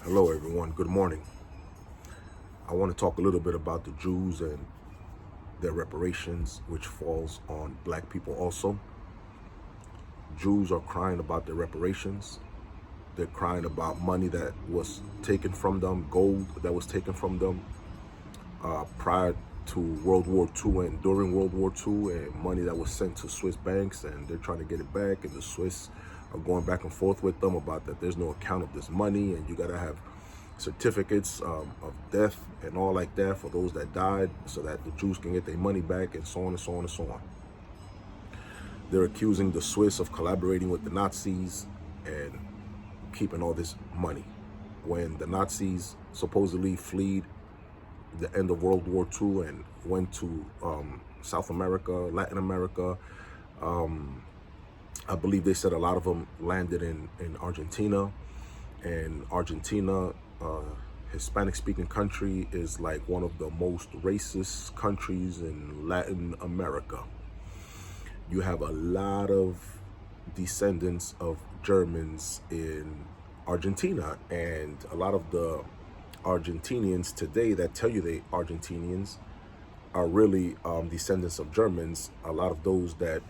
Hello, everyone. Good morning. I want to talk a little bit about the Jews and their reparations, which falls on black people also. Jews are crying about their reparations. They're crying about money that was taken from them, gold that was taken from them prior to World War II and during World War II, and money that was sent to Swiss banks, and they're trying to get it back. And the Swiss are going back and forth with them about that there's no account of this money, and you got to have certificates of death and all like that for those that died so that the Jews can get their money back, and so on and so on and so on. They're accusing the Swiss of collaborating with the Nazis and keeping all this money. When the Nazis supposedly fled the end of World War II and went to South America, Latin America, I believe they said a lot of them landed in Argentina. And Argentina, Hispanic-speaking country, is like one of the most racist countries in Latin America. You have a lot of descendants of Germans in Argentina, and a lot of the Argentinians today that tell you they Argentinians are really descendants of Germans. A lot of those that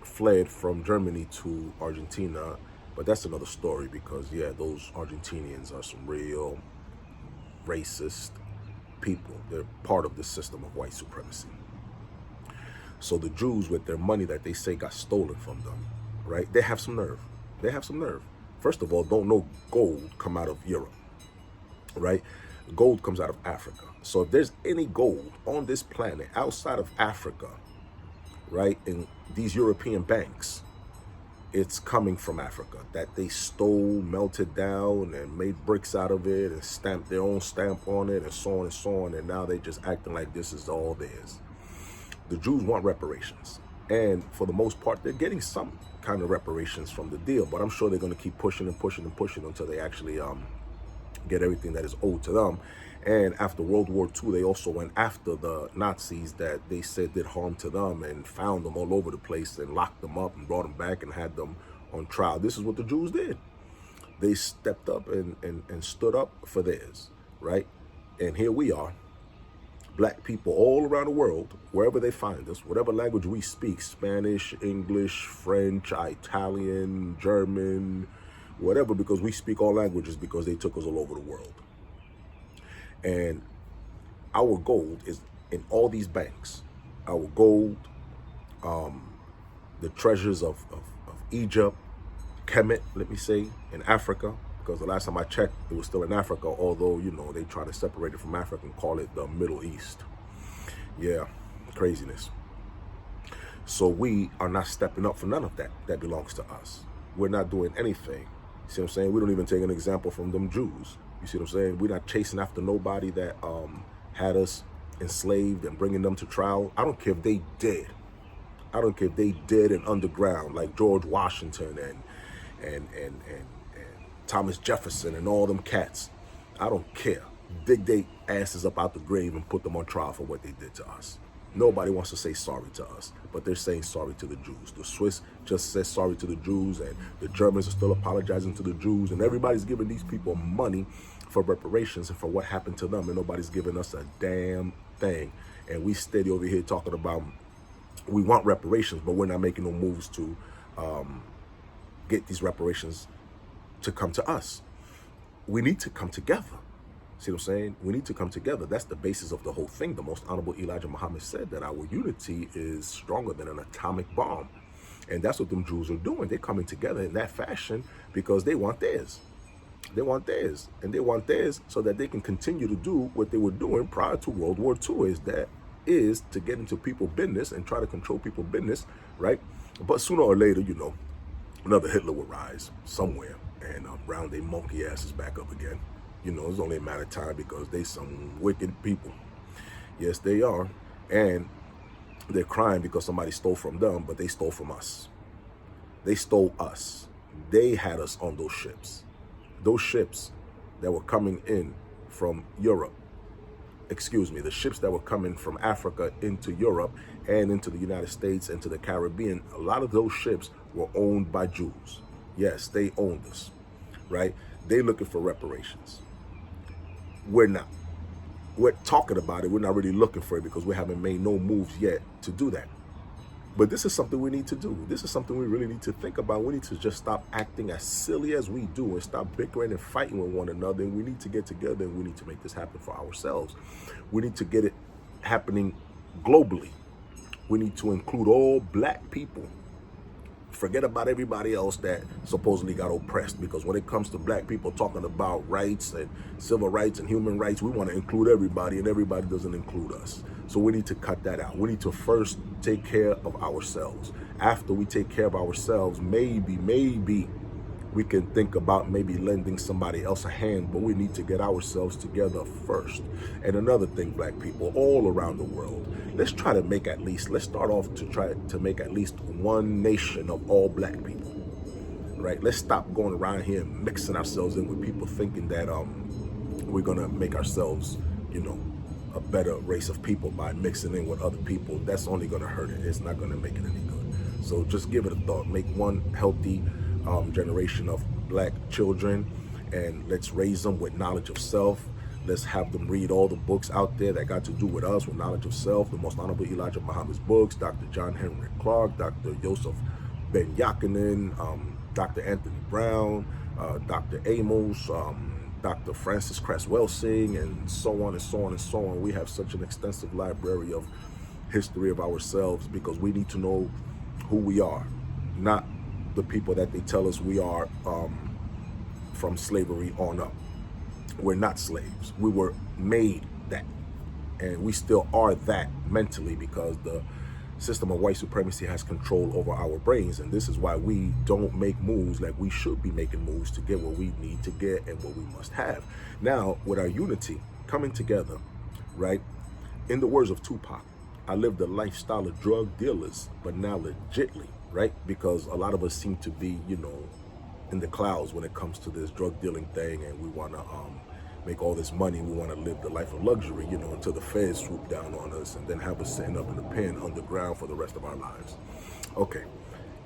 fled from Germany to Argentina, but that's another story because, yeah, those Argentinians are some real racist people. They're part of the system of white supremacy. So the Jews, with their money that they say got stolen from them, right? They have some nerve. They have some nerve. First of all, don't know gold come out of Europe, right? Gold comes out of Africa. So if there's any gold on this planet outside of Africa, right, in these European banks, it's coming from Africa, that they stole, melted down, and made bricks out of it, and stamped their own stamp on it, and so on and so on, and now they just acting like this is all theirs. The Jews want reparations, and for the most part, they're getting some kind of reparations from the deal, but I'm sure they're going to keep pushing and pushing and pushing until they actually get everything that is owed to them. And after World War II, they also went after the Nazis that they said did harm to them, and found them all over the place and locked them up and brought them back and had them on trial. This is what the Jews did. They stepped up and stood up for theirs, right? And here we are, black people all around the world, wherever they find us, whatever language we speak, Spanish, English, French, Italian, German, whatever, because we speak all languages because they took us all over the world. And our gold is in all these banks. Our gold, the treasures of Egypt, Kemet, let me say, in Africa, because the last time I checked, it was still in Africa, although, you know, they try to separate it from Africa and call it the Middle East. Yeah, craziness. So we are not stepping up for none of that. That belongs to us. We're not doing anything. See what I'm saying? We don't even take an example from them Jews. You see what I'm saying? We're not chasing after nobody that had us enslaved and bringing them to trial. I don't care if they did. I don't care if they did in underground, like George Washington and Thomas Jefferson and all them cats. I don't care. Dig their asses up out the grave and put them on trial for what they did to us. Nobody wants to say sorry to us, but they're saying sorry to the Jews. The Swiss just said sorry to the Jews, and the Germans are still apologizing to the Jews, and everybody's giving these people money for reparations and for what happened to them, and nobody's giving us a damn thing. And we steady over here talking about we want reparations, but we're not making no moves to get these reparations to come to us. We need to come together. See what I'm saying? We need to come together. That's the basis of the whole thing. The Most Honorable Elijah Muhammad said that our unity is stronger than an atomic bomb. And that's what them Jews are doing. They're coming together in that fashion because they want theirs. They want theirs. And they want theirs so that they can continue to do what they were doing prior to World War II, is to get into people's business and try to control people's business, right? But sooner or later, you know, another Hitler will rise somewhere and round their monkey asses back up again. You know, it's only a matter of time because they some wicked people. Yes, they are. And they're crying because somebody stole from them, but they stole from us. They stole us. They had us on those ships. Those ships that were coming in from Europe, the ships that were coming from Africa into Europe and into the United States and to the Caribbean, a lot of those ships were owned by Jews. Yes, they owned us, right? They looking for reparations. We're not. We're talking about it. We're not really looking for it because we haven't made no moves yet to do that. But this is something we need to do. This is something we really need to think about. We need to just stop acting as silly as we do and stop bickering and fighting with one another. And we need to get together and we need to make this happen for ourselves. We need to get it happening globally. We need to include all black people. Forget about everybody else that supposedly got oppressed, because when it comes to black people talking about rights and civil rights and human rights, we want to include everybody, and everybody doesn't include us. So we need to cut that out. We need to first take care of ourselves. After we take care of ourselves, maybe we can think about maybe lending somebody else a hand, but we need to get ourselves together first. And another thing, black people all around the world, let's try to make let's start off to try to make at least one nation of all black people, right? Let's stop going around here and mixing ourselves in with people thinking that we're gonna make ourselves, a better race of people by mixing in with other people. That's only gonna hurt it. It's not gonna make it any good. So just give it a thought. Make one healthy generation of black children, and let's raise them with knowledge of self. Let's have them read all the books out there that got to do with us, with knowledge of self. The Most Honorable Elijah Muhammad's books, Dr. John Henry Clark, Dr. Joseph Ben Yakinen, Dr. Anthony Brown, Dr. Amos, Dr. Francis Cresswell Singh, and so on and so on and so on. We have such an extensive library of history of ourselves, because we need to know who we are, not the people that they tell us we are from slavery on up. We're not slaves. We were made that, and we still are that mentally, because the system of white supremacy has control over our brains. And this is why we don't make moves like we should be making moves to get what we need to get and what we must have. Now, with our unity coming together, right? In the words of Tupac, I lived a lifestyle of drug dealers, but now legitly, right? Because a lot of us seem to be, in the clouds when it comes to this drug dealing thing, and we want to make all this money. We want to live the life of luxury, until the feds swoop down on us and then have us sitting up in the pen underground for the rest of our lives. Okay,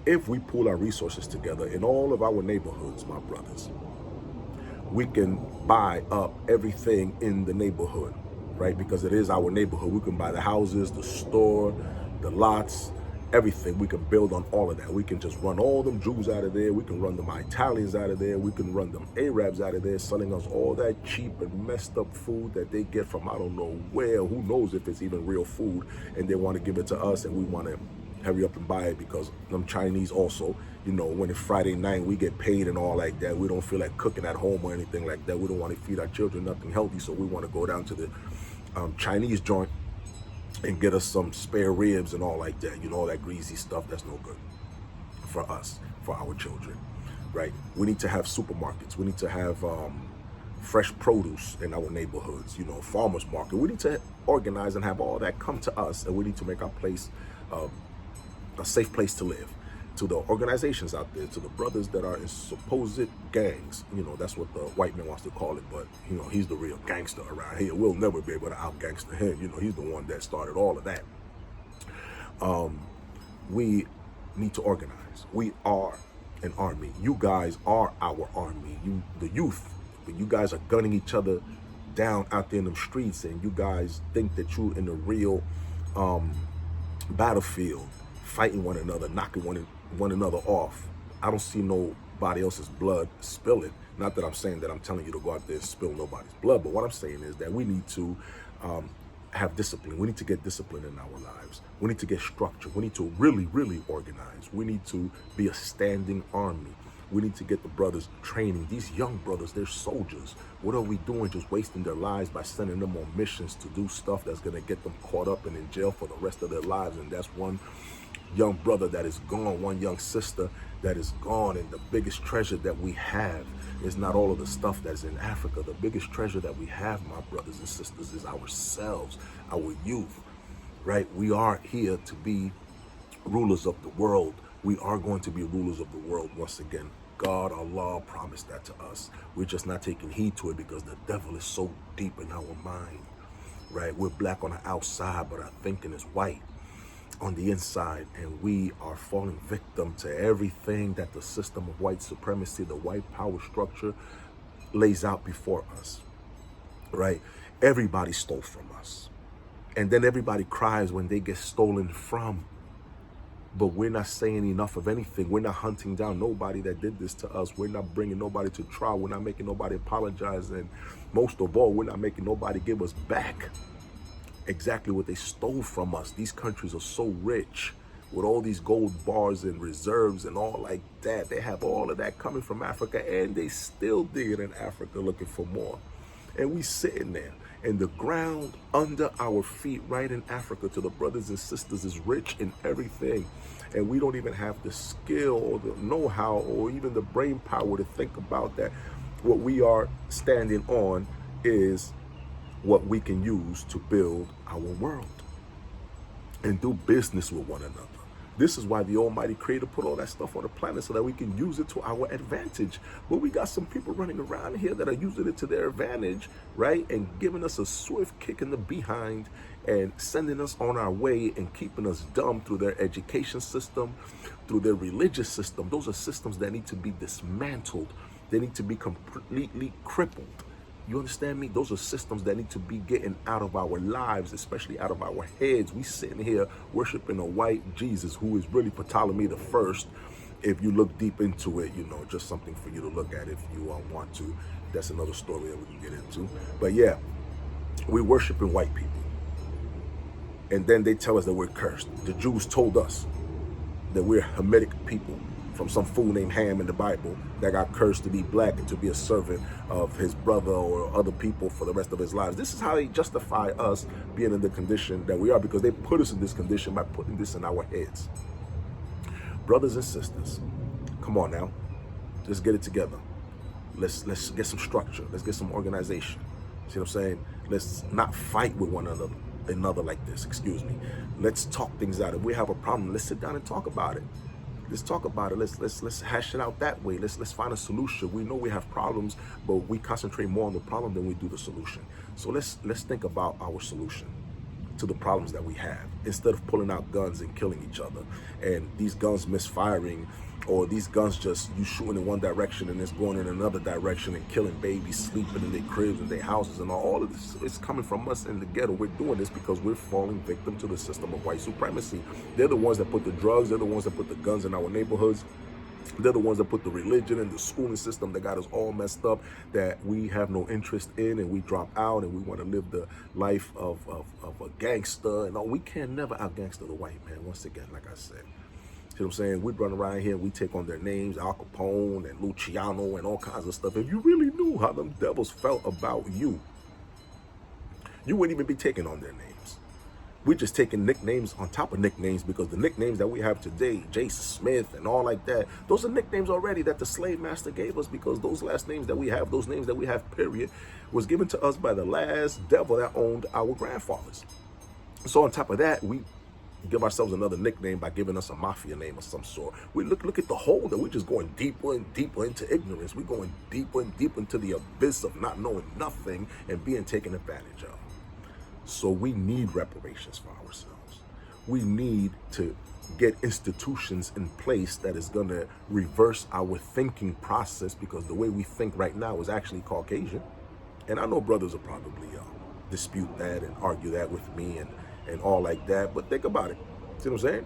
if we pool our resources together in all of our neighborhoods, my brothers, we can buy up everything in the neighborhood, right? Because it is our neighborhood. We can buy the houses, the store, the lots, everything. We can build on all of that. We can just run all them Jews out of there. We can run them Italians out of there. We can run them Arabs out of there, selling us all that cheap and messed up food that they get from I don't know where. Who knows if it's even real food, and they want to give it to us, and we want to hurry up and buy it, because them Chinese also, when it's Friday night, we get paid and all like that. We don't feel like cooking at home or anything like that. We don't want to feed our children nothing healthy, so we want to go down to the Chinese joint and get us some spare ribs and all like that, all that greasy stuff that's no good for us, for our children, right? We need to have supermarkets. We need to have fresh produce in our neighborhoods, farmers market. We need to organize and have all that come to us, and we need to make our place a safe place to live. To the organizations out there, to the brothers that are in supposed gangs, that's what the white man wants to call it, but he's the real gangster around here. We'll never be able to out gangster him. He's the one that started all of that. We need to organize. We are an army. You guys are our army. The youth, you guys are gunning each other down out there in the streets, and you guys think that you're in the real battlefield, fighting one another, knocking one another off. I don't see nobody else's blood spilling. Not that I'm saying that I'm telling you to go out there and spill nobody's blood, but what I'm saying is that we need to have discipline. We need to get discipline in our lives. We need to get structure. We need to really, really organize. We need to be a standing army. We need to get the brothers training. These young brothers, they're soldiers. What are we doing? Just wasting their lives by sending them on missions to do stuff that's going to get them caught up and in jail for the rest of their lives. And that's one young brother that is gone, one young sister that is gone. And the biggest treasure that we have is not all of the stuff that's in Africa. The biggest treasure that we have, my brothers and sisters, is ourselves, our youth, right? We are here to be rulers of the world. We are going to be rulers of the world once again. God, Allah promised that to us. We're just not taking heed to it because the devil is so deep in our mind, right? We're black on the outside, but our thinking is white on the inside, and we are falling victim to everything that the system of white supremacy, the white power structure, lays out before us, right? Everybody stole from us. And then everybody cries when they get stolen from. But we're not saying enough of anything. We're not hunting down nobody that did this to us. We're not bringing nobody to trial. We're not making nobody apologize. And most of all, we're not making nobody give us back exactly what they stole from us. These countries are so rich with all these gold bars and reserves and all like that. They have all of that coming from Africa, and they still digging in Africa looking for more. And we sitting there, and the ground under our feet right in Africa to the brothers and sisters is rich in everything. And we don't even have the skill or the know-how or even the brain power to think about that. What we are standing on is what we can use to build our world and do business with one another. This is why the Almighty Creator put all that stuff on the planet so that we can use it to our advantage. But we got some people running around here that are using it to their advantage, right? And giving us a swift kick in the behind and sending us on our way and keeping us dumb through their education system, through their religious system. Those are systems that need to be dismantled. They need to be completely crippled. You understand me? Those are systems that need to be getting out of our lives, especially out of our heads. We sitting here worshiping a white Jesus who is really Ptolemy the First. If you look deep into it, you know, just something for you to look at if you want to. That's another story that we can get into. But yeah, we're worshiping white people. And then they tell us that we're cursed. The Jews told us that we're Hamitic people from some fool named Ham in the Bible that got cursed to be black and to be a servant of his brother or other people for the rest of his lives. This is how they justify us being in the condition that we are, because they put us in this condition by putting this in our heads. Brothers and sisters, come on now, let's get it together. Let's get some structure. Let's get some organization. See what I'm saying? Let's not fight with one another like this. Excuse me. Let's talk things out. If we have a problem, let's sit down and talk about it. Let's talk about it. Let's hash it out that way. Let's find a solution. We know we have problems, but we concentrate more on the problem than we do the solution. So let's think about our solution to the problems that we have, instead of pulling out guns and killing each other, and these guns misfiring, or these guns just you shooting in one direction and it's going in another direction and killing babies sleeping in their cribs and their houses and all of this. It's coming from us in the ghetto. We're doing this because we're falling victim to the system of white supremacy. They're the ones that put the drugs, they're the ones that put the guns in our neighborhoods. They're the ones that put the religion and the schooling system that got us all messed up, that we have no interest in, and we drop out and we want to live the life of a gangster. And all. We can never out-gangster the white man, once again, like I said. See what I'm saying? We run around here and we take on their names, Al Capone and Luciano and all kinds of stuff. If you really knew how them devils felt about you, you wouldn't even be taking on their names. We're just taking nicknames on top of nicknames, because the nicknames that we have today, Jason Smith and all like that, those are nicknames already that the slave master gave us, because those last names that we have, those names that we have, period, was given to us by the last devil that owned our grandfathers. So on top of that, we give ourselves another nickname by giving us a mafia name of some sort. We look at the hole that we're just going deeper and deeper into ignorance. We're going deeper and deeper into the abyss of not knowing nothing and being taken advantage of. So we need reparations for ourselves. We need to get institutions in place that is going to reverse our thinking process, because the way we think right now is actually Caucasian. And I know brothers will probably dispute that and argue that with me and all like that. But think about it. See what I'm saying?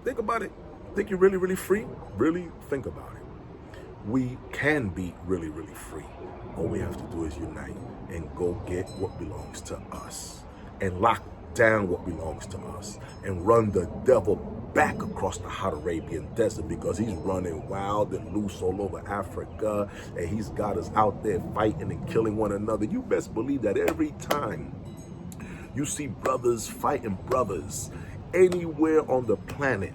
Think about it. Think you're really, really free? Really think about it. We can be really, really free. All we have to do is unite and go get what belongs to us and lock down what belongs to us and run the devil back across the hot Arabian desert, because he's running wild and loose all over Africa, and he's got us out there fighting and killing one another. You best believe that every time you see brothers fighting brothers anywhere on the planet,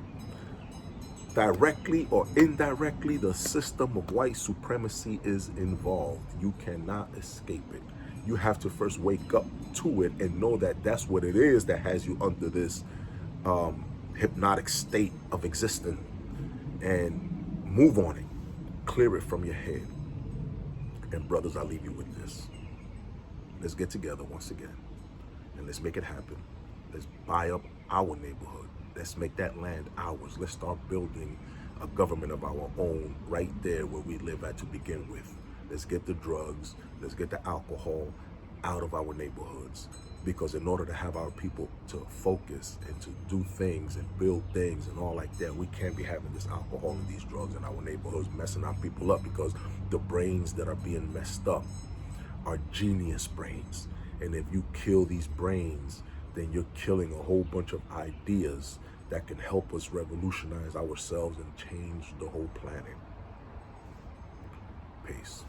directly or indirectly, the system of white supremacy is involved. You cannot escape it. You have to first wake up to it and know that that's what it is that has you under this hypnotic state of existence, and move on it. Clear it from your head. And brothers, I leave you with this. Let's get together once again and let's make it happen. Let's buy up our neighborhood. Let's make that land ours. Let's start building a government of our own right there where we live at to begin with. let's get the drugs, let's get the alcohol out of our neighborhoods. Because in order to have our people to focus and to do things and build things and all like that, we can't be having this alcohol and these drugs in our neighborhoods messing our people up, because the brains that are being messed up are genius brains. And if you kill these brains, then you're killing a whole bunch of ideas that can help us revolutionize ourselves and change the whole planet. Peace.